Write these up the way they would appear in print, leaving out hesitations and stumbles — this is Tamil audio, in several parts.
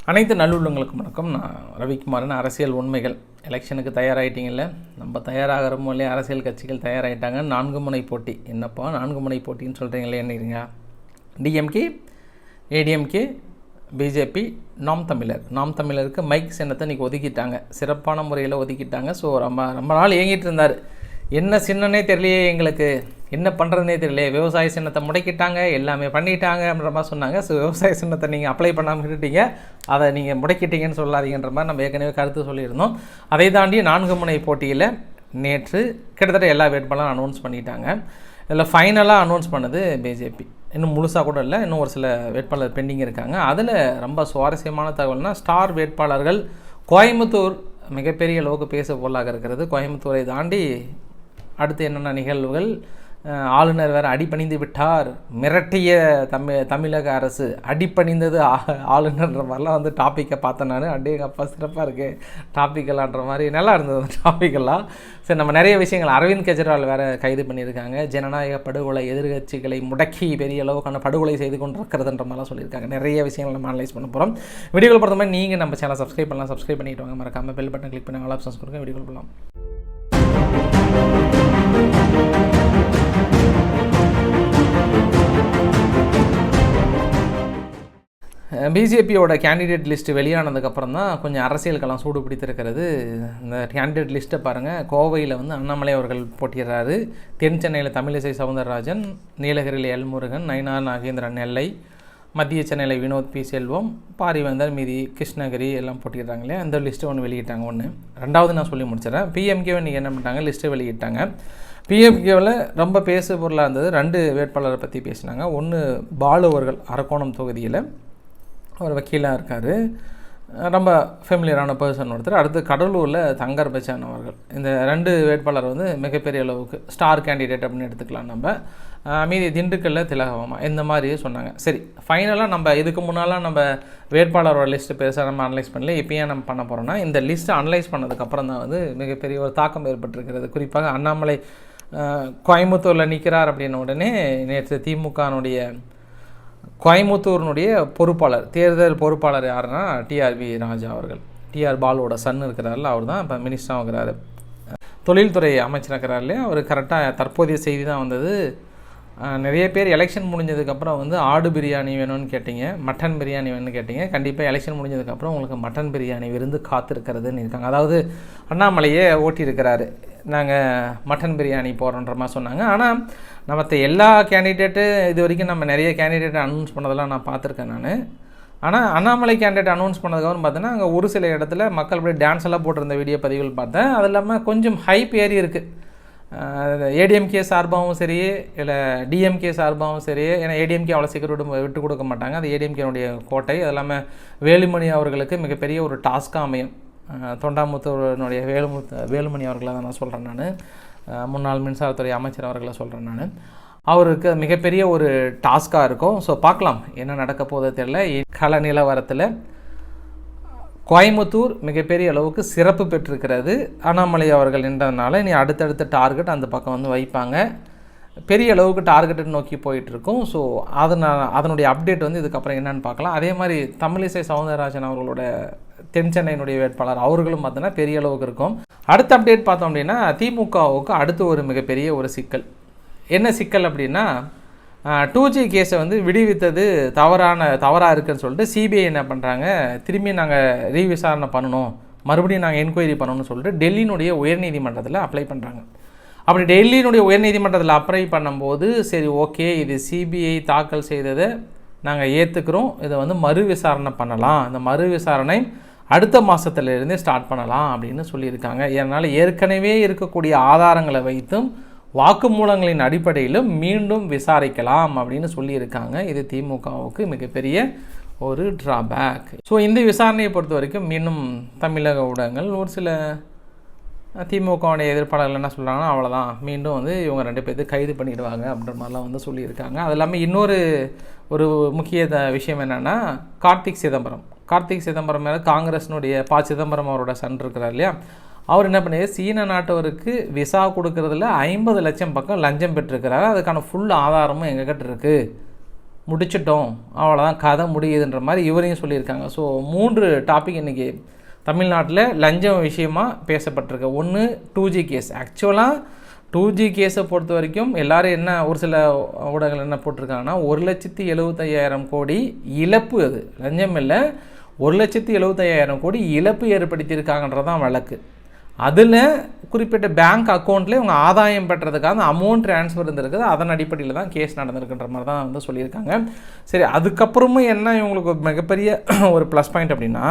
அனைத்து நல்லுள்ளங்களுக்கும் வணக்கம். நான் ரவிக்குமாரன். அரசியல் உண்மைகள். எலெக்ஷனுக்கு தயாராகிட்டீங்கல்ல, நம்ம தயாராகிறோமோ இல்லையா, அரசியல் கட்சிகள் தயாராகிட்டாங்க. 4 முனை போட்டி. என்னப்பா 4 முனை போட்டின்னு சொல்கிறீங்களே, என்னங்க? டிஎம்கே, ஏடிஎம்கே, பிஜேபி, நாம் தமிழர். நாம் தமிழருக்கு மைக் சின்னத்தை இன்றைக்கி ஒதுக்கிட்டாங்க, சிறப்பான முறையில் ஒதுக்கிட்டாங்க. ஸோ ரொம்ப நாள் ஏங்கிட்டு இருந்தார். என்ன சின்னனே தெரியலையே, எங்களுக்கு என்ன பண்ணுறதுனே தெரியலையே. விவசாய சின்னத்தை முடக்கிட்டாங்க, எல்லாமே பண்ணிட்டாங்கன்ற மாதிரி சொன்னாங்க. ஸோ விவசாய சின்னத்தை நீங்கள் அப்ளை பண்ணாமல் விட்டுட்டீங்க, அதை நீங்கள் முடக்கிட்டீங்கன்னு சொல்லாதீங்கன்ற மாதிரி நம்ம ஏற்கனவே கருத்து சொல்லியிருந்தோம். அதை தாண்டி 4 முனை போட்டியில் நேற்று கிட்டத்தட்ட எல்லா வேட்பாளரும் அனௌன்ஸ் பண்ணிட்டாங்க. இதில் ஃபைனலாக அனௌன்ஸ் பண்ணது பிஜேபி. இன்னும் முழுசாக கூட இல்லை, இன்னும் ஒரு சில வேட்பாளர் பெண்டிங் இருக்காங்க. அதில் ரொம்ப சுவாரஸ்யமான தகவல்னால், ஸ்டார் வேட்பாளர்கள் கோயம்புத்தூர் மிகப்பெரிய அளவுக்கு பேச பொருளாக இருக்கிறது. கோயம்புத்தூரை தாண்டி அடுத்து என்னென்ன நிகழ்வுகள், ஆளுநர் வேறு அடிப்பணிந்து விட்டார், மிரட்டிய தமிழக அரசு அடிப்பணிந்தது ஆளுநர்ன்ற மாதிரிலாம் வந்து டாப்பிக்கை பார்த்தேன் நான். அப்பா சிறப்பாக இருக்குது டாப்பிக்கெல்லான்ற மாதிரி, நல்லா இருந்தது அந்த டாப்பிக்கெல்லாம். சரி, நம்ம நிறைய விஷயங்கள், அரவிந்த் கெஜ்ரிவால் வேறு கைது பண்ணியிருக்காங்க, ஜனநாயக படுகொலை, எதிர்கட்சிகளை முடக்கி பெரிய அளவுக்கான படுகொலை செய்து கொண்டு இருக்கிறதுன்ற மாதிரிலாம் சொல்லியிருக்காங்க. நிறைய விஷயங்கள் நம்ம அனலைஸ் பண்ண போகிறோம். வீடியோவில் பொறுத்த மாதிரி நீங்கள் நம்ம சேனல் சப்ஸ்கிரைப் பண்ணலாம், சப்ஸ்கிரைப் பண்ணிட்டு வாங்க. மறக்காமல் பெல் பட்டன் கிளிக் பண்ணி ஆல் ஆப்ஷன்ஸ் கொடுங்க. வீடியோவில் போகலாம். பிஜேபியோட கேண்டிடேட் லிஸ்ட்டு வெளியானதுக்கப்புறம் தான் கொஞ்சம் அரசியலுக்கெல்லாம் சூடு பிடித்திருக்கிறது. இந்த கேண்டிடேட் லிஸ்ட்டை பாருங்கள். கோவையில் வந்து அண்ணாமலை அவர்கள் போட்டிடுறாரு, தென் சென்னையில் தமிழிசை சவுந்தரராஜன், நீலகிரியில் எல்முருகன், நயினார் நாகேந்திரன் நெல்லை, மத்திய சென்னையில் வினோத் பி செல்வம், பாரிவேந்தர், மீதி கிருஷ்ணகிரி எல்லாம் போட்டிடுறாங்களே. அந்த லிஸ்ட்டு ஒன்று வெளியிட்டாங்க. ஒன்று ரெண்டாவது நான் சொல்லி முடிச்சிடறேன். பிஎம்கேவை நீங்கள் என்ன பண்ணிட்டாங்க, லிஸ்ட்டை வெளியிட்டாங்க. பிஎம்கேவில் ரொம்ப பேசு பொருளாக இருந்தது. 2 வேட்பாளரை பற்றி பேசினாங்க. ஒன்று பாலு அவர்கள், அரக்கோணம் தொகுதியில் ஒரு வக்கீலாக இருக்கார், ரொம்ப ஃபெமிலியரான பர்சன் ஒருத்தர். அடுத்து கடலூரில் தங்கர் பச்சான் அவர்கள். இந்த 2 வேட்பாளர் வந்து மிகப்பெரிய அளவுக்கு ஸ்டார் கேண்டிடேட் அப்படின்னு எடுத்துக்கலாம் நம்ம. மீதி திண்டுக்கல்ல திலகவமா, இந்த மாதிரி சொன்னாங்க. சரி, ஃபைனலாக நம்ம இதுக்கு முன்னாலாம் நம்ம வேட்பாளரோட லிஸ்ட்டு பெருசாக நம்ம அனலைஸ் பண்ணல. இப்போயே நம்ம பண்ண போகிறோம்னா, இந்த லிஸ்ட்டை அனலைஸ் பண்ணதுக்கப்புறம் தான் வந்து மிகப்பெரிய ஒரு தாக்கம் ஏற்பட்டிருக்கிறது. குறிப்பாக அண்ணாமலை கோயம்புத்தூரில் நிற்கிறார் அப்படின்ன உடனே நேற்று திமுகனுடைய கோயம்புத்தூரினுடைய பொறுப்பாளர், தேர்தல் பொறுப்பாளர் யாருன்னா டிஆர்பி ராஜா அவர்கள். டிஆர் பாலுவோட சன் இருக்கிறாரில்ல, அவர் தான் இப்போ மினிஸ்டராக இருக்கிறாரு, தொழில்துறை அமைச்சர் இருக்கிறார் இல்லையா. அவர் கரெக்டாக தற்போதைய செய்தி தான் வந்தது. நிறைய பேர் எலெக்ஷன் முடிஞ்சதுக்கப்புறம் வந்து ஆடு பிரியாணி வேணும்னு கேட்டிங்க, மட்டன் பிரியாணி வேணும்னு கேட்டிங்க. கண்டிப்பாக எலெக்ஷன் முடிஞ்சதுக்கப்புறம் உங்களுக்கு மட்டன் பிரியாணி விருந்து காத்திருக்கிறதுன்னு இருக்காங்க. அதாவது அண்ணாமலையே ஓட்டியிருக்கிறாரு, நாங்கள் மட்டன் பிரியாணி போடுறோன்ற மாதிரி சொன்னாங்க. ஆனால் மற்ற எல்லா கேண்டிடேட்டு இது வரைக்கும் நம்ம நிறைய கேண்டிடேட் அனௌன்ஸ் பண்ணதெல்லாம் நான் பார்த்துருக்கேன் நான். ஆனால் அண்ணாமலை கேண்டிடேட் அனௌன்ஸ் பண்ணதுக்கப்புறம் பார்த்தீங்கன்னா, அங்கே ஒரு சில இடத்துல மக்கள் அப்படியே டான்ஸ் எல்லாம் போட்டிருந்த வீடியோ பதிவுகள் பார்த்தேன். அது இல்லாமல் கொஞ்சம் ஹைப் ஏறி இருக்குது. ஏடிஎம்கே சார்பாகவும் சரி, இல்லை டிஎம்கே சார்பாகவும் சரி. ஏன்னா ஏடிஎம்கே அவ்வளோ சீக்கிரம் விட்டு கொடுக்க மாட்டாங்க, அது ஏடிஎம்கேனுடைய கோட்டை. அது இல்லாமல் வேலுமணி அவர்களுக்கு மிகப்பெரிய ஒரு டாஸ்காக அமையும். தொண்டாமுத்தூரினுடைய வேலுமணி அவர்களை தான் நான் சொல்கிறேன் நான், முன்னாள் மின்சாரத்துறை அமைச்சர் அவர்களை சொல்கிறேன் நான். அவருக்கு மிகப்பெரிய ஒரு டாஸ்காக இருக்கும். ஸோ பார்க்கலாம் என்ன நடக்க போதோ தெரியல. கள நிலவரத்தில் கோயம்புத்தூர் மிகப்பெரிய அளவுக்கு சிறப்பு பெற்றிருக்கிறது. அண்ணாமலை அவர்கள் நின்றதுனால இனி அடுத்தடுத்த டார்கெட் அந்த பக்கம் வந்து வைப்பாங்க. பெரிய அளவுக்கு டார்கெட்டை நோக்கி போயிட்டுருக்கும். ஸோ அதனுடைய அப்டேட் வந்து இதுக்கப்புறம் என்னென்னு பார்க்கலாம். அதே மாதிரி தமிழிசை சவுந்தரராஜன் அவர்களோட தென் சென்னையினுடைய வேட்பாளர் அவர்களும் பார்த்தோன்னா பெரிய அளவுக்கு இருக்கும். அடுத்த அப்டேட் பார்த்தோம் அப்படின்னா, திமுகவுக்கு அடுத்து ஒரு மிகப்பெரிய ஒரு சிக்கல். என்ன சிக்கல் அப்படின்னா, 2G கேஸை வந்து விடுவித்தது தவறாக இருக்குன்னு சொல்லிட்டு சிபிஐ என்ன பண்ணுறாங்க, திரும்பி நாங்கள் ரீவிசாரணை பண்ணணும், மறுபடியும் நாங்கள் என்கொயரி பண்ணணும்னு சொல்லிட்டு டெல்லியினுடைய உயர்நீதிமன்றத்தில் அப்ளை பண்ணுறாங்க. அப்படி டெல்லியினுடைய உயர்நீதிமன்றத்தில் அப்ளை பண்ணும்போது, சரி ஓகே, இது சிபிஐ தாக்கல் செய்ததை நாங்கள் ஏற்றுக்கிறோம், இதை வந்து மறு விசாரணை பண்ணலாம், இந்த மறு விசாரணை அடுத்த மாதத்துலேருந்தே ஸ்டார்ட் பண்ணலாம் அப்படின்னு சொல்லியிருக்காங்க. இதனால் ஏற்கனவே இருக்கக்கூடிய ஆதாரங்களை வைத்தும் வாக்குமூலங்களின் அடிப்படையிலும் மீண்டும் விசாரிக்கலாம் அப்படின்னு சொல்லியிருக்காங்க. இது திமுகவுக்கு மிகப்பெரிய ஒரு ட்ராபேக். ஸோ இந்த விசாரணையை பொறுத்த வரைக்கும் மீண்டும் தமிழக ஊடகங்கள் ஒரு சில திமுகவுடைய எதிர்ப்பாளர்கள் என்ன சொல்கிறாங்கன்னா, அவ்வளோதான், மீண்டும் வந்து இவங்க 2 பேர்த்து கைது பண்ணிடுவாங்க அப்படின்ற மாதிரிலாம் வந்து சொல்லியிருக்காங்க. அது இல்லாமல் இன்னொரு ஒரு முக்கிய விஷயம் என்னென்னா, கார்த்திக் சிதம்பரம் மேலே காங்கிரஸினுடைய சிதம்பரம் அவரோட சன் இருக்கிறார் இல்லையா, அவர் என்ன பண்ணி சீன நாட்டவருக்கு விசா கொடுக்கறதுல 50 லட்சம் பக்கம் லஞ்சம் பெற்றிருக்கிறாரு. அதுக்கான ஃபுல் ஆதாரமும் எங்ககிட்ட இருக்குது முடிச்சிட்டோம், அவ்வளோதான் கதை முடியுதுன்ற மாதிரி இவரையும் சொல்லியிருக்காங்க. ஸோ 3 டாபிக் இன்றைக்கி தமிழ்நாட்டில் லஞ்சம் விஷயமாக பேசப்பட்டிருக்கு. ஒன்று 2G கேஸ். ஆக்சுவலாக 2G கேஸை பொறுத்த வரைக்கும் எல்லோரும் என்ன ஒரு சில ஊடகங்கள் என்ன போட்டிருக்காங்கன்னா 1,75,000 கோடி இழப்பு, அது லஞ்சம் இல்லை, 1,75,000 கோடி இழப்பு ஏற்படுத்தியிருக்காங்கன்றதான் வழக்கு. அதில் குறிப்பிட்ட பேங்க் அக்கௌண்ட்டில் இவங்க ஆதாயம் பெற்றதுக்காக அமௌண்ட் ட்ரான்ஸ்ஃபர் இருந்திருக்குது, அதன் அடிப்படையில் தான் கேஸ் நடந்திருக்குன்ற மாதிரி தான் வந்து சொல்லியிருக்காங்க. சரி, அதுக்கப்புறமும் என்ன இவங்களுக்கு மிகப்பெரிய ஒரு ப்ளஸ் பாயிண்ட் அப்படின்னா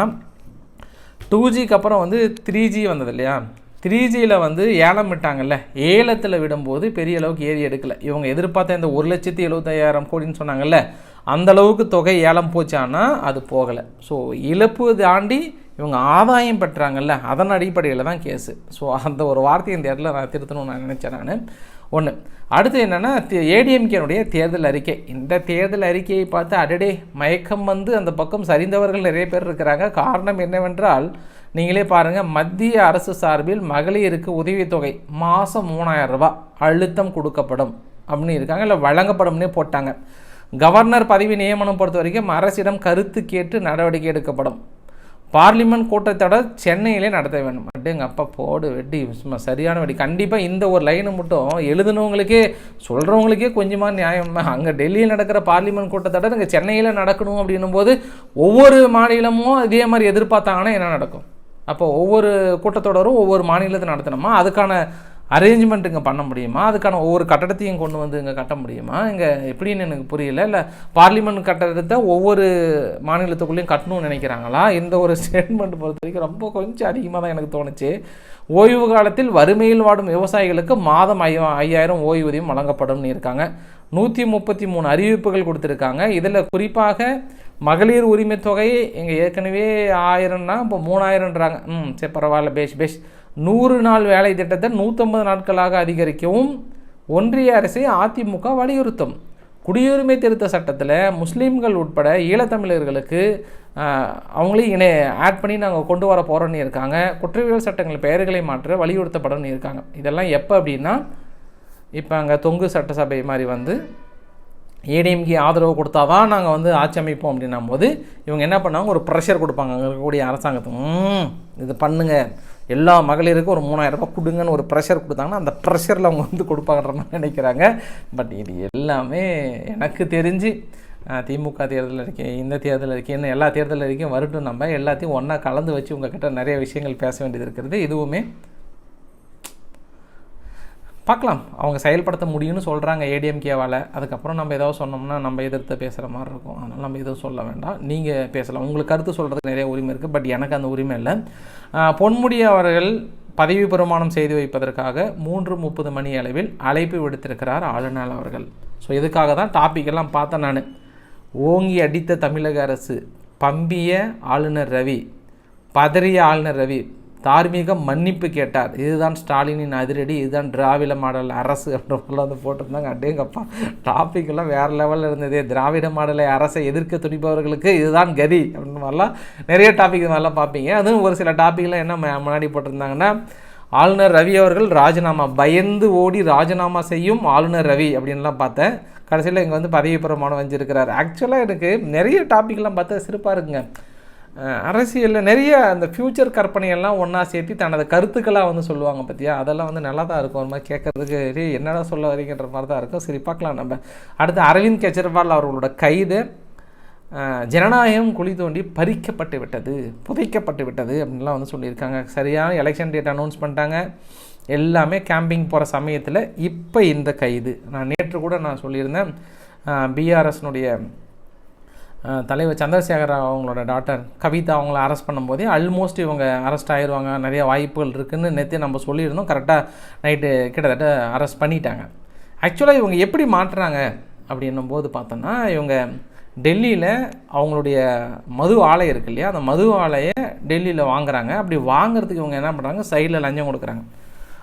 2Gக்கு அப்புறம் வந்து 3G வந்தது இல்லையா. 3Gயில் வந்து ஏலம் விட்டாங்கல்ல, ஏலத்தில் விடும்போது பெரிய அளவுக்கு ஏறி எடுக்கலை. இவங்க எதிர்பார்த்த இந்த 1,75,000 கோடின்னு சொன்னாங்கல்ல, அந்தளவுக்கு தொகை ஏலம் போச்சான்னா அது போகலை. ஸோ இழப்பு தாண்டி இவங்க ஆதாயம் பெற்றாங்கல்ல, அதன் அடிப்படையில் தான் கேஸு. ஸோ அந்த ஒரு வார்த்தையை இந்த இடத்துல நான் திருத்தணும்னு நான் நினச்சேன். நான் ஒன்று. அடுத்து என்னென்னா ஏடிஎம்கேனுடைய தேர்தல் அறிக்கை. இந்த தேர்தல் அறிக்கையை பார்த்து அடடே மயக்கம் வந்து அந்த பக்கம் சரிந்தவர்கள் நிறைய பேர் இருக்கிறாங்க. காரணம் என்னவென்றால் நீங்களே பாருங்கள், மத்திய அரசு சார்பில் மகளிருக்கு உதவித்தொகை மாதம் 3,000 ரூபாய் அழுத்தம் கொடுக்கப்படும் அப்படின்னு இருக்காங்க, இல்லை வழங்கப்படும்னே போட்டாங்க. கவர்னர் பதவி நியமனம் பொறுத்த வரைக்கும் அரசிடம் கருத்து கேட்டு நடவடிக்கை எடுக்கப்படும். பார்லிமெண்ட் கூட்டத்தொடர் சென்னையிலே நடத்த வேண்டும். அப்படிங்க அப்பா போடு வெட்டி சும்மா சரியான வெடி. கண்டிப்பாக இந்த ஒரு லைனை மட்டும் எழுதுனவங்களுக்கே சொல்கிறவங்களுக்கே கொஞ்சமாக நியாயம். அங்கே டெல்லியில் நடக்கிற பார்லிமெண்ட் கூட்டத்தொடர் இங்கே சென்னையில் நடக்கணும் அப்படின்னும் போது ஒவ்வொரு மாநிலமும் இதே மாதிரி எதிர்பார்த்தாங்கன்னா என்ன நடக்கும்? அப்போ ஒவ்வொரு கூட்டத்தொடரும் ஒவ்வொரு மாநிலத்தை நடத்தணுமா? அதுக்கான அரேஞ்ச்மெண்ட் இங்கே பண்ண முடியுமா? அதுக்கான ஒவ்வொரு கட்டடத்தையும் கொண்டு வந்து இங்கே கட்ட முடியுமா? இங்கே எப்படின்னு எனக்கு புரியல. இல்லை பார்லிமெண்ட் கட்டடத்தை ஒவ்வொரு மாநிலத்துக்குள்ளேயும் கட்டணும்னு நினைக்கிறாங்களா? இந்த ஒரு ஸ்டேட்மெண்ட் பொறுத்த வரைக்கும் ரொம்ப கொஞ்சம் அதிகமாக தான் எனக்கு தோணுச்சு. ஓய்வு காலத்தில் வறுமையில் வாடும் விவசாயிகளுக்கு மாதம் 5,000 ஓய்வூதியம் வழங்கப்படும்னு இருக்காங்க. 133 அறிவிப்புகள் கொடுத்துருக்காங்க. இதில் குறிப்பாக மகளிர் உரிமை தொகை இங்கே ஏற்கனவே 1000னா இப்போ 3,000ன்றாங்க. சரி பரவாயில்ல, பேஷ் 100 நாள் வேலை திட்டத்தை 150 நாட்களாக அதிகரிக்கவும் ஒன்றிய அரசை அதிமுக வலியுறுத்தும். குடியுரிமை திருத்த சட்டத்தில் முஸ்லீம்கள் உட்பட ஈழத்தமிழர்களுக்கு அவங்களையும் ஆட் பண்ணி நாங்கள் கொண்டு வர போகிறோன்னு இருக்காங்க. குற்றவியல் சட்டங்கள் பெயர்களை மாற்ற வலியுறுத்தப்படணும்னு இருக்காங்க. இதெல்லாம் எப்போ அப்படின்னா இப்போ அங்கே தொங்கு சட்டசபை மாதிரி வந்து ஏடிஎம்கே ஆதரவு கொடுத்தா தான் நாங்கள் வந்து ஆட்சி அமைப்போம் அப்படின்னும் போது இவங்க என்ன பண்ணாங்க, ஒரு ப்ரெஷர் கொடுப்பாங்க அங்கே இருக்கக்கூடிய அரசாங்கத்துக்கு. இது பண்ணுங்கள், எல்லா மகளிருக்கும் ஒரு 3,000 ரூபாய் கொடுங்கன்னு ஒரு ப்ரெஷர் கொடுத்தாங்கன்னா அந்த ப்ரெஷரில் அவங்க வந்து கொடுப்பாங்கன்ற மாதிரி நினைக்கிறாங்க. பட் இது எல்லாமே எனக்கு தெரிஞ்சு திமுக தேர்தல் இருக்கேன், இந்த தேர்தல் இருக்கேன், இன்னும் எல்லா தேர்தல் வரைக்கும் வரட்டும். நம்ம எல்லாத்தையும் ஒன்றா கலந்து வச்சு உங்ககிட்ட நிறைய விஷயங்கள் பேச வேண்டியது இருக்கிறது. இதுவுமே பார்க்கலாம், அவங்க செயல்படுத்த முடியும்னு சொல்கிறாங்க ஏடிஎம்கேவால். அதுக்கப்புறம் நம்ம ஏதாவது சொன்னோம்னா நம்ம எதிர்த்து பேசுகிற மாதிரி இருக்கும். அதனால் நம்ம எதுவும் சொல்ல வேண்டாம், நீங்கள் பேசலாம், உங்களுக்கு கருத்து சொல்கிறதுக்கு நிறைய உரிமை இருக்குது. பட் எனக்கு அந்த உரிமை இல்லை. பொன்முடி அவர்கள் பதவி பிரமாணம் செய்து வைப்பதற்காக 3:30 மணி அளவில் அழைப்பு விடுத்திருக்கிறார் ஆளுநர் அவர்கள். ஸோ இதுக்காக தான் டாபிக்கெல்லாம் பார்த்தேன் நான். ஓங்கி அடித்த தமிழக அரசு, பம்பிய ஆளுநர் ரவி, பதறிய ஆளுநர் ரவி, தார்மீக மன்னிப்பு கேட்டார். இதுதான் ஸ்டாலினின் அதிரடி, இதுதான் திராவிட மாடல் அரசு அப்படின்றலாம் வந்து போட்டிருந்தாங்க. அடேங்கப்பா, டாபிக்கெல்லாம் வேறு லெவலில் இருந்தது. திராவிட மாடலை அரசை எதிர்க்க துடிப்பவர்களுக்கு இதுதான் கதி அப்படின்ற மாதிரிலாம் நிறைய டாபிக் இது மாதிரிலாம் பார்ப்பீங்க. அதுவும் ஒரு சில டாப்பிக்கெலாம் என்ன முன்னாடி போட்டிருந்தாங்கன்னா, ஆளுநர் ரவி அவர்கள் ராஜினாமா, பயந்து ஓடி ராஜினாமா செய்யும் ஆளுநர் ரவி அப்படின்லாம் பார்த்தேன். கடைசியில் இங்கே வந்து பதவி பிரமாணம் வஞ்சிருக்கிறார். ஆக்சுவலாக எனக்கு நிறைய டாப்பிக்லாம் பார்த்தா சிறப்பாக இருக்குங்க. அரசியலில் நிறைய அந்த ஃப்யூச்சர் கற்பனையெல்லாம் ஒன்றா சேர்த்து தனது கருத்துக்களாக வந்து சொல்லுவாங்க பார்த்தியா, அதெல்லாம் வந்து நல்லா தான் இருக்கும். ஒரு மாதிரி கேட்குறதுக்கு என்னடா சொல்ல வரீங்கன்ற மாதிரி தான் இருக்கும். சரி பார்க்கலாம் நம்ம. அடுத்து அரவிந்த் கெஜ்ரிவால் அவர்களோட கைது, ஜனநாயகம் குழி தோண்டி பறிக்கப்பட்டு விட்டது, புதைக்கப்பட்டு விட்டது அப்படின்லாம் வந்து சொல்லியிருக்காங்க. சரியான எலெக்ஷன் டேட் அனௌன்ஸ் பண்ணிட்டாங்க. எல்லாமே கேம்பிங் போகிற சமயத்தில் இப்போ இந்த கைது. நான் நேற்று கூட நான் சொல்லியிருந்தேன், பிஆர்எஸ்னுடைய தலைவர் சந்திரசேகர் அவங்களோட டாக்டர் கவிதா அவங்கள அரெஸ்ட் பண்ணும்போதே ஆல்மோஸ்ட் இவங்க அரெஸ்ட் ஆகிடுவாங்க, நிறைய வாய்ப்புகள் இருக்குதுன்னு நேற்று நம்ம சொல்லியிருந்தோம். கரெக்டாக நைட்டு கிட்டத்தட்ட அரெஸ்ட் பண்ணிட்டாங்க. ஆக்சுவலாக இவங்க எப்படி மாட்டுறாங்க அப்படின்னும் போது பார்த்தோன்னா, இவங்க டெல்லியில் அவங்களுடைய மது ஆலை இருக்குது இல்லையா, அந்த மது ஆலையை டெல்லியில் வாங்குறாங்க. அப்படி வாங்குறதுக்கு இவங்க என்ன பண்ணுறாங்க, சைடில் லஞ்சம் கொடுக்குறாங்க.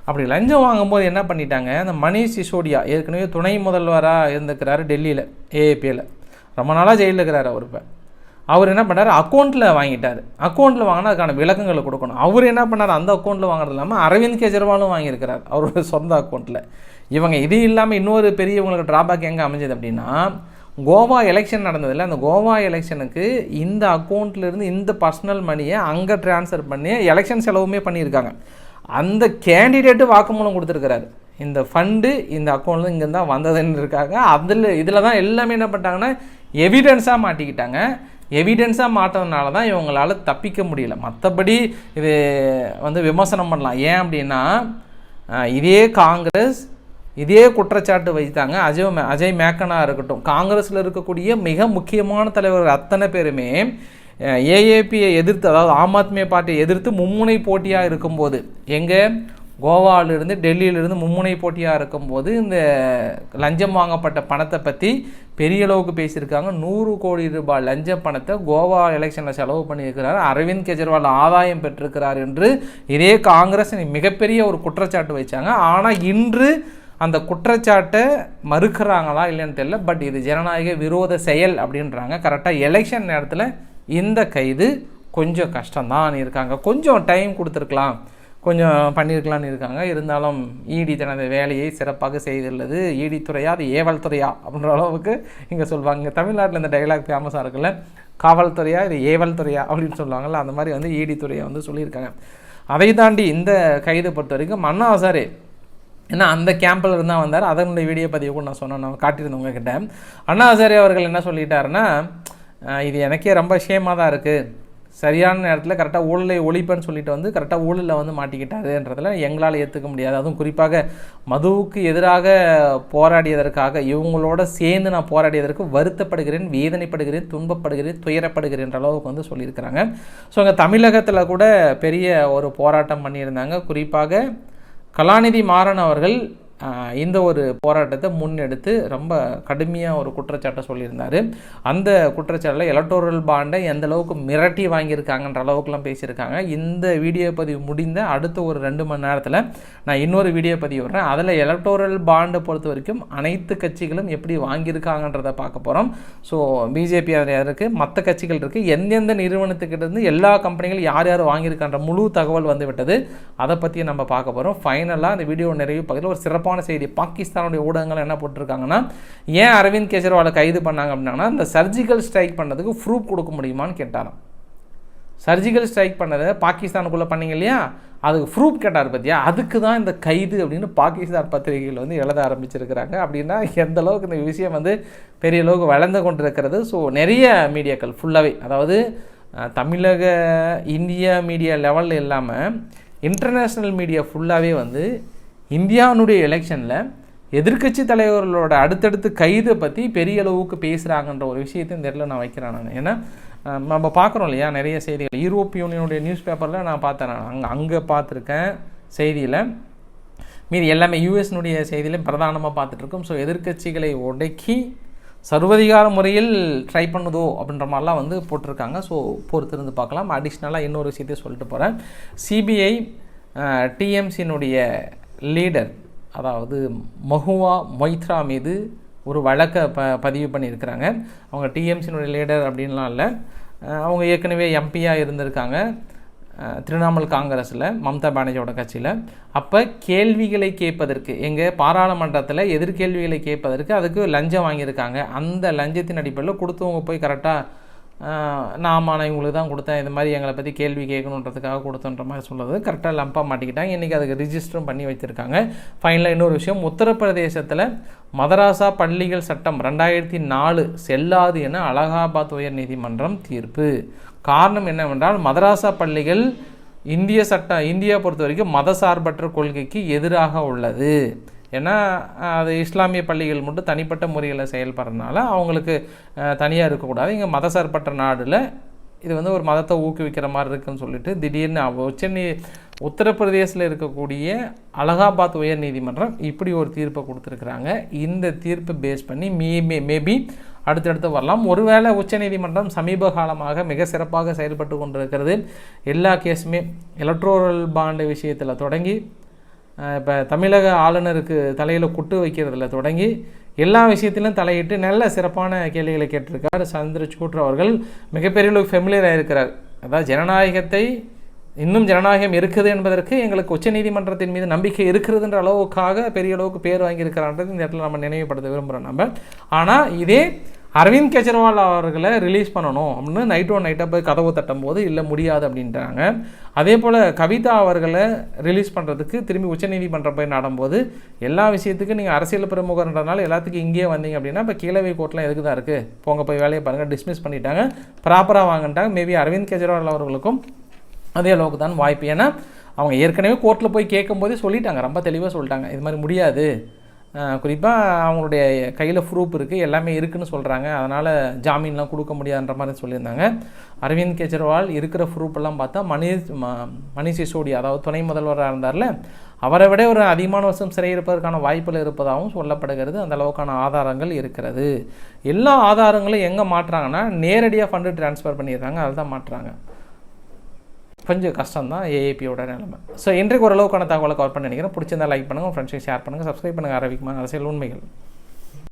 அப்படி லஞ்சம் வாங்கும்போது என்ன பண்ணிட்டாங்க, அந்த மணீஷ் சிசோடியா ஏற்கனவே துணை முதல்வராக இருந்துக்கிறாரு டெல்லியில் ஏஏபியில், ரொம்ப நாளாக ஜெயிலில் இருக்கிறார் அவர். இப்போ அவர் என்ன பண்ணார், அக்கௌண்ட்டில் வாங்கிட்டார். அக்கௌண்ட்டில் வாங்கினா அதுக்கான விளக்கங்களை கொடுக்கணும். அவர் என்ன பண்ணார், அந்த அக்கௌண்ட்டில் வாங்குறது இல்லாமல் அரவிந்த் கெஜ்ரிவாலும் வாங்கியிருக்கிறார் அவரோட சொந்த அக்கௌண்ட்டில். இவங்க இது இல்லாமல் இன்னொரு பெரிய இவங்களுக்கு ட்ராபேக் எங்கே அமைஞ்சது அப்படின்னா, கோவா எலெக்ஷன் நடந்ததில்ல, அந்த கோவா எலெக்ஷனுக்கு இந்த அக்கௌண்ட்லேருந்து இந்த பர்சனல் மணியை அங்கே ட்ரான்ஸ்ஃபர் பண்ணி எலெக்ஷன் செலவுமே பண்ணியிருக்காங்க. அந்த கேண்டிடேட்டு வாக்குமூலம் கொடுத்துருக்கிறாரு, இந்த ஃபண்டு இந்த அக்கௌண்ட்ல இங்கேருந்து தான் வந்ததுன்னு இருக்காங்க. இதில் தான் எல்லாமே என்ன பண்ணிட்டாங்கன்னா எவிடன்ஸாக மாட்டிக்கிட்டாங்க. எவிடன்ஸாக மாட்டதுனால தான் இவங்களால் தப்பிக்க முடியல. மற்றபடி இது வந்து விமர்சனம் பண்ணலாம். ஏன் அப்படின்னா இதே காங்கிரஸ் இதே குற்றச்சாட்டு வைத்தாங்க. அஜய் மேக்கனா இருக்கட்டும், காங்கிரஸில் இருக்கக்கூடிய மிக முக்கியமான தலைவர்கள் அத்தனை பேருமே ஏஏபியை எதிர்த்து, அதாவது ஆம் ஆத்மி பார்ட்டியை எதிர்த்து மும்முனை போட்டியாக இருக்கும்போது, எங்கே கோவாவிலிருந்து டெல்லியிலிருந்து மும்முனை போட்டியாக இருக்கும்போது இந்த லஞ்சம் வாங்கப்பட்ட பணத்தை பற்றி பெரிய அளவுக்கு பேசியிருக்காங்க. 100 கோடி ரூபாய் லஞ்ச பணத்தை கோவா எலெக்ஷனில் செலவு பண்ணியிருக்கிறார், அரவிந்த் கெஜ்ரிவால் ஆதாயம் பெற்றிருக்கிறார் என்று இதே காங்கிரஸ் மிகப்பெரிய ஒரு குற்றச்சாட்டு வச்சாங்க. ஆனால் இன்று அந்த குற்றச்சாட்டை மறுக்கிறாங்களா இல்லைன்னு தெரியல. பட் இது ஜனநாயக விரோத செயல் அப்படின்றாங்க. கரெக்டாக எலெக்ஷன் நேரத்தில் இந்த கைது கொஞ்சம் கஷ்டம்தான் இருக்காங்க. கொஞ்சம் டைம் கொடுத்துருக்கலாம், கொஞ்சம் பண்ணியிருக்கலான்னு இருக்காங்க. இருந்தாலும் இடி தனது வேலையை சிறப்பாக செய்துள்ளது. இடி துறையா அது ஏவல் துறையா அப்படின்ற அளவுக்கு இங்கே சொல்லுவாங்க. இங்கே தமிழ்நாட்டில் இந்த டைலாக் ஃபேமஸாக இருக்குல்ல, காவல்துறையா இது ஏவல் துறையா அப்படின்னு சொல்லுவாங்கள்ல, அந்த மாதிரி வந்து இடி துறையை வந்து சொல்லியிருக்காங்க. அதை தாண்டி இந்த கைதை பொறுத்த வரைக்கும் அண்ணா ஹசாரே, ஏன்னா அந்த கேம்பில் இருந்தால் வந்தார், அதனுடைய வீடியோ பதிவு கூட நான் சொன்னேன், நான் காட்டியிருந்தேன் உங்ககிட்ட. அண்ணா ஹசாரே அவர்கள் என்ன சொல்லிட்டாருன்னா, இது எனக்கே ரொம்ப ஷேமாக தான் இருக்குது, சரியான நேரத்தில் கரெக்டாக ஊழலை ஒழிப்பேன்னு சொல்லிட்டு வந்து கரெக்டாக ஊழலில் வந்து மாட்டிக்கிட்டாருன்றதில் எங்களால் ஏற்றுக்க முடியாது. அதுவும் குறிப்பாக மதுவுக்கு எதிராக போராடியதற்காக இவங்களோட சேர்ந்து நான் போராடியதற்கு வருத்தப்படுகிறேன், வேதனைப்படுகிறேன், துன்பப்படுகிறேன், துயரப்படுகிறேன்ற அளவுக்கு வந்து சொல்லியிருக்கிறாங்க. ஸோ அங்கே தமிழகத்தில் கூட பெரிய ஒரு போராட்டம் பண்ணியிருந்தாங்க. குறிப்பாக கலாநிதி மாறன் அவர்கள் இந்த ஒரு போராட்டத்தை முன்னெடுத்து ரொம்ப கடுமையாக ஒரு குற்றச்சாட்டை சொல்லியிருந்தார். அந்த குற்றச்சாட்டில் எலக்டோரல் பாண்டை எந்த அளவுக்கு மிரட்டி வாங்கியிருக்காங்கன்ற அளவுக்குலாம் பேசியிருக்காங்க. இந்த வீடியோ பதிவு முடிந்த அடுத்த ஒரு 2 மணி நேரத்தில் நான் இன்னொரு வீடியோ பதிவு விடுறேன். அதில் எலக்டோரல் பாண்டை பொறுத்த வரைக்கும் அனைத்து கட்சிகளும் எப்படி வாங்கியிருக்காங்கன்றதை பார்க்க போகிறோம். ஸோ பிஜேபி அதில் இருக்குது, மற்ற கட்சிகள் இருக்குது, எந்தெந்த நிறுவனத்துக்கிட்டேருந்து எல்லா கம்பெனிகளும் யார் யார் வாங்கியிருக்கான்ற முழு தகவல் வந்து விட்டது. அதை பற்றி நம்ம பார்க்க போகிறோம். ஃபைனலாக இந்த வீடியோ நிறைவு பக்கத்தில் ஒரு சிறப்பான செய்தி, பாகிஸ்தானுடைய ஊடகங்கள் என்ன போட்டிருக்காங்கன்னா, ஏன் அரவிந்த் கெஜ்ரிவாலை கைது பண்ணாங்க அப்படின்னா, இந்த சர்ஜிக்கல் ஸ்ட்ரைக் பண்ணதுக்கு ப்ரூஃப் கொடுக்க முடியுமான்னு கேட்டாராம். சர்ஜிக்கல் ஸ்ட்ரைக் பண்ணதை பாகிஸ்தானுக்குள்ளே பண்ணீங்க இல்லையா, அதுக்கு ப்ரூஃப் கேட்டார் பற்றியா, அதுக்கு தான் இந்த கைது அப்படின்னு பாகிஸ்தான் பத்திரிகைகள் வந்து எழுத ஆரம்பிச்சிருக்கிறாங்க. அப்படின்னா எந்த அளவுக்கு இந்த விஷயம் வந்து பெரிய அளவுக்கு வளர்ந்து கொண்டிருக்கிறது. ஸோ நிறைய மீடியாக்கள் ஃபுல்லாகவே, அதாவது தமிழக இந்தியா மீடியா லெவலில் இல்லாமல் இன்டர்நேஷ்னல் மீடியா ஃபுல்லாகவே வந்து இந்தியாவுடைய எலெக்ஷனில் எதிர்க்கட்சி தலைவர்களோட அடுத்தடுத்து கைதை பற்றி பெரிய அளவுக்கு பேசுகிறாங்கன்ற ஒரு விஷயத்தை இந்த இடத்துல நான் வைக்கிறேன் நான். ஏன்னா நம்ம பார்க்குறோம் இல்லையா நிறைய செய்திகள், யூரோப்பிய யூனியனுடைய நியூஸ் பேப்பரில் நான் பார்த்தேன், நான் அங்கே பார்த்துருக்கேன் செய்தியில், மீது எல்லாமே யூஎஸ்னுடைய செய்தியிலையும் பிரதானமாக பார்த்துட்ருக்கோம். ஸோ எதிர்க்கட்சிகளை உடைக்கி சர்வதிகார முறையில் ட்ரை பண்ணுதோ அப்படின்ற மாதிரிலாம் வந்து போட்டிருக்காங்க. ஸோ பொறுத்திருந்து பார்க்கலாம். அடிஷ்னலாக இன்னொரு விஷயத்தையும் சொல்லிட்டு போகிறேன். சிபிஐ டிஎம்சியினுடைய லீடர், அதாவது மஹுவா மொய்த்ரா மீது ஒரு வழக்கை பதிவு பண்ணியிருக்கிறாங்க. அவங்க டிஎம்சியினுடைய லீடர் அப்படின்லாம் இல்லை, அவங்க ஏற்கனவே எம்பியாக இருந்திருக்காங்க திரிணாமுல் காங்கிரஸில், மம்தா பானர்ஜியோட கட்சியில். அப்போ கேள்விகளை கேட்பதற்கு, எங்கள் பாராளுமன்றத்தில் எதிர்கேள்விகளை கேட்பதற்கு அதுக்கு லஞ்சம் வாங்கியிருக்காங்க. அந்த லஞ்சத்தின் அடிப்படையில் கொடுத்தவங்க போய் கரெக்டாக நான் இவங்களுக்கு தான் கொடுத்தேன், இது மாதிரி எங்களை பற்றி கேள்வி கேட்கணுன்றதுக்காக கொடுத்தோன்ற மாதிரி சொல்கிறது கரெக்டாக லம்பாக மாட்டிக்கிட்டாங்க. இன்றைக்கி அதுக்கு ரிஜிஸ்டரும் பண்ணி வச்சுருக்காங்க. ஃபைனலாக இன்னொரு விஷயம், உத்தரப்பிரதேசத்தில் மதராசா பள்ளிகள் சட்டம் 2004 செல்லாது என அலகாபாத் உயர் நீதிமன்றம் தீர்ப்பு. காரணம் என்னவென்றால், மதராசா பள்ளிகள் இந்தியா பொறுத்த வரைக்கும் மதசார்பற்ற கொள்கைக்கு எதிராக உள்ளது. ஏன்னா அது இஸ்லாமிய பள்ளிகள் மட்டும் தனிப்பட்ட முறையில் செயல்படுறதுனால அவங்களுக்கு தனியாக இருக்கக்கூடாது. இங்கே மதசார்பற்ற நாடில் இது வந்து ஒரு மதத்தை ஊக்குவிக்கிற மாதிரி இருக்குன்னு சொல்லிட்டு திடீர்னு உத்தரப்பிரதேசில் இருக்கக்கூடிய அலகாபாத் உயர் நீதிமன்றம் இப்படி ஒரு தீர்ப்பை கொடுத்துருக்குறாங்க. இந்த தீர்ப்பை பேஸ் பண்ணி மேபி அடுத்தடுத்து வரலாம். ஒருவேளை உச்சநீதிமன்றம் சமீப காலமாக மிக சிறப்பாக செயல்பட்டு கொண்டிருக்கிறது. எல்லா கேஸுமே எலக்ட்ரோரல் பாண்டு விஷயத்தில் தொடங்கி, இப்போ தமிழக ஆளுநருக்கு தலையில் குட்டு வைக்கிறதுல தொடங்கி எல்லா விஷயத்திலும் தலையிட்டு நல்ல சிறப்பான கேள்விகளை கேட்டிருக்கார் சந்திரசூட் அவர்கள். மிகப்பெரிய அளவுக்கு ஃபெமிலியராக இருக்கிறார். அதாவது ஜனநாயகத்தை, இன்னும் ஜனநாயகம் இருக்குது என்பதற்கு எங்களுக்கு உச்சநீதிமன்றத்தின் மீது நம்பிக்கை இருக்கிறதுன்ற அளவுக்காக பெரிய அளவுக்கு பேர் வாங்கியிருக்கிறான்றது இந்த இடத்துல நம்ம நினைவுபடுத்த விரும்புகிறோம் நம்ம. ஆனால் இதே அரவிந்த் கெஜ்ரிவால் அவர்களை ரிலீஸ் பண்ணணும் அப்படின்னு நைட்டாக போய் கதவு தட்டும் போது இல்லை முடியாது அப்படின்றாங்க. அதே போல் கவிதா அவர்களை ரிலீஸ் பண்ணுறதுக்கு திரும்பி உச்சநீதிமன்றம் போய் நடும்போது எல்லா விஷயத்துக்கும் நீங்கள் அரசியல் பிரமுகர்ன்றதுனால எல்லாத்துக்கும் இங்கேயே வந்தீங்க அப்படின்னா இப்போ கீழவை கோர்ட்லாம் எதுக்கு தான் இருக்குது, போங்க போய் வேலையை பாருங்கள், டிஸ்மிஸ் பண்ணிட்டாங்க, ப்ராப்பராக வாங்கிட்டாங்க. மேபி அரவிந்த் கெஜ்ரிவால் அவர்களுக்கும் அதே அளவுக்கு தான் வாய்ப்பு. ஏன்னா அவங்க ஏற்கனவே கோர்ட்டில் போய் கேட்கும்போதே சொல்லிட்டாங்க, ரொம்ப தெளிவாக சொல்லிட்டாங்க, இது மாதிரி முடியாது, குறிப்பாக அவங்களுடைய கையில் ப்ரூஃப் இருக்குது, எல்லாமே இருக்குதுன்னு சொல்கிறாங்க, அதனால் ஜாமீன்லாம் கொடுக்க முடியாதுன்ற மாதிரி சொல்லியிருந்தாங்க. அரவிந்த் கெஜ்ரிவால் இருக்கிற ப்ரூஃபெல்லாம் பார்த்தா மணீஷ் சிசோடியா, அதாவது துணை முதல்வராக இருந்தார்ல, அவரை விட ஒரு அதிகமான வருஷம் சிறை இருப்பதற்கான வாய்ப்புகள் இருப்பதாகவும் சொல்லப்படுகிறது. அந்த அளவுக்கான ஆதாரங்கள் இருக்கிறது. எல்லா ஆதாரங்களும் எங்கே மாட்டுறாங்கன்னா நேரடியாக ஃபண்டு ட்ரான்ஸ்ஃபர் பண்ணிடுறாங்க, அதுதான் மாட்டுறாங்க. கொஞ்சம் கஷ்டம் தான் ஏஏபியோட நிலைமை. ஸோ இன்றைக்கு ஓரளவுக்கான தகவலை கவர் பண்ணி நினைக்கிறேன். பிடிச்சிருந்தா லைக் பண்ணுங்கள், ஃப்ரெண்ட்ஸுக்கு ஷேர் பண்ணுங்கள், சப்ஸ்கிரைப் பண்ணுங்கள். அரவிக்குமார் அரசியல் உண்மைகள்.